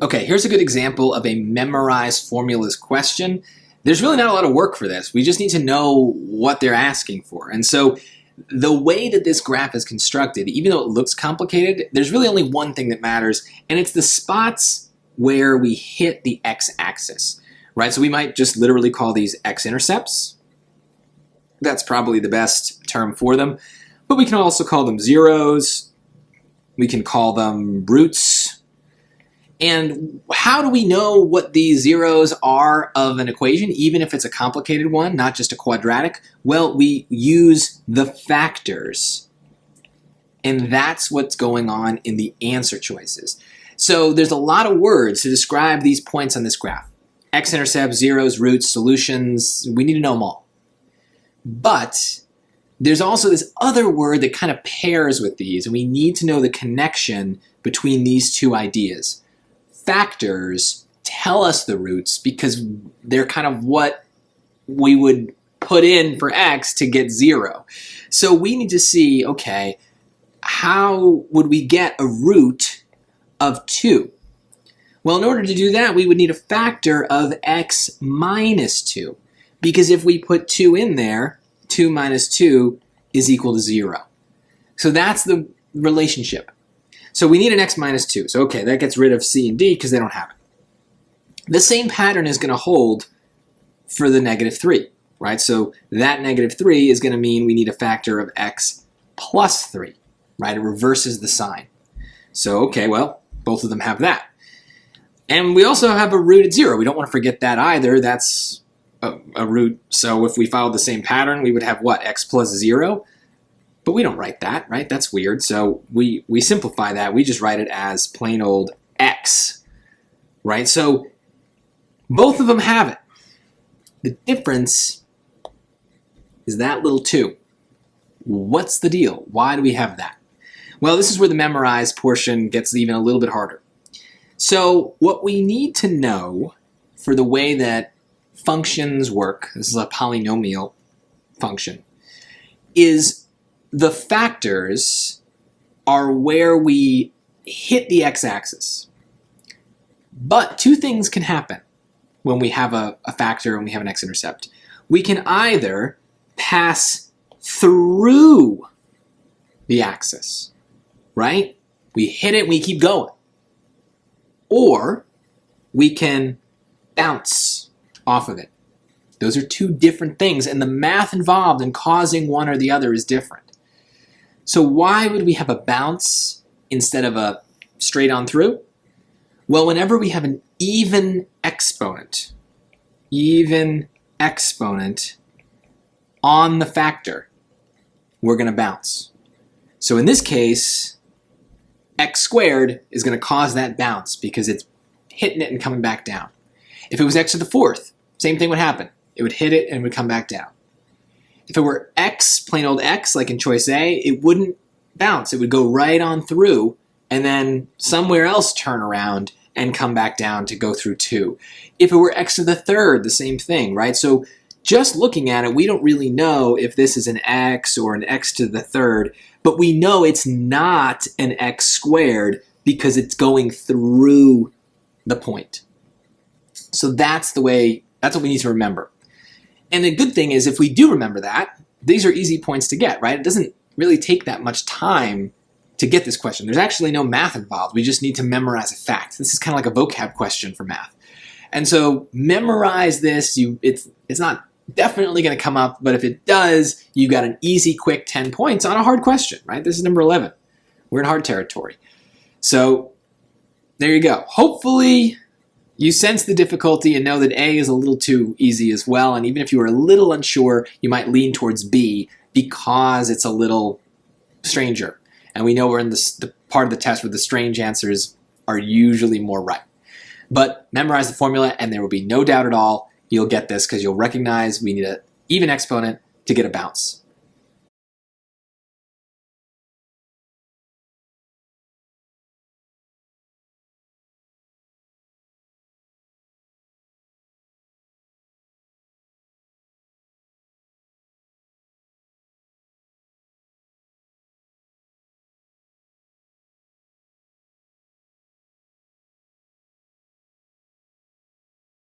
Okay, here's a good example of a memorized formulas question. There's really not a lot of work for this. We just need to know what they're asking for. And so the way that this graph is constructed, even though it looks complicated, there's really only one thing that matters, and it's the spots where we hit the x-axis, right? So we might just literally call these x-intercepts. That's probably the best term for them. But we can also call them zeros. We can call them roots. And how do we know what these zeros are of an equation, even if it's a complicated one, not just a quadratic? Well, we use the factors. And that's what's going on in the answer choices. So there's a lot of words to describe these points on this graph. X-intercepts, zeros, roots, solutions, we need to know them all. But there's also this other word that kind of pairs with these, and we need to know the connection between these two ideas. Factors tell us the roots because they're kind of what we would put in for x to get 0. So we need to see, okay, how would we get a root of 2? Well, in order to do that, we would need a factor of x minus 2. Because if we put 2 in there, 2 minus 2 is equal to 0. So that's the relationship. So we need an x minus 2. So okay, that gets rid of c and d because they don't have it. The same pattern is going to hold for the negative 3, right? So that negative 3 is going to mean we need a factor of x plus 3, right? It reverses the sign. So okay, well, both of them have that. And we also have a root at 0. We don't want to forget that either. That's a root. So if we followed the same pattern, we would have what? X plus 0? But we don't write that, right? That's weird. So we simplify that. We just write it as plain old x, right? So both of them have it. The difference is that little 2. What's the deal? Why do we have that? Well, this is where the memorized portion gets even a little bit harder. So what we need to know for the way that functions work, this is a polynomial function, is the factors are where we hit the x-axis. But two things can happen when we have a factor and we have an x-intercept. We can either pass through the axis, right? We hit it and we keep going. Or we can bounce off of it. Those are two different things, and the math involved in causing one or the other is different. So why would we have a bounce instead of a straight on through? Well, whenever we have an even exponent on the factor, we're going to bounce. So in this case, x squared is going to cause that bounce because it's hitting it and coming back down. If it was x to the 4th, same thing would happen. It would hit it and it would come back down. If it were x, plain old x, like in choice A, it wouldn't bounce. It would go right on through and then somewhere else turn around and come back down to go through 2. If it were x to the 3rd, the same thing, right? So just looking at it, we don't really know if this is an x or an x to the 3rd, but we know it's not an x squared because it's going through the point. So that's what we need to remember. And the good thing is if we do remember that, these are easy points to get, right? It doesn't really take that much time to get this question. There's actually no math involved. We just need to memorize a fact. This is kind of like a vocab question for math. And so memorize this. It's not definitely going to come up, but if it does, you got an easy, quick 10 points on a hard question, right? This is number 11. We're in hard territory. So there you go. Hopefully you sense the difficulty and know that A is a little too easy as well. And even if you were a little unsure, you might lean towards B because it's a little stranger. And we know we're in the part of the test where the strange answers are usually more right. But memorize the formula and there will be no doubt at all you'll get this because you'll recognize we need an even exponent to get a bounce.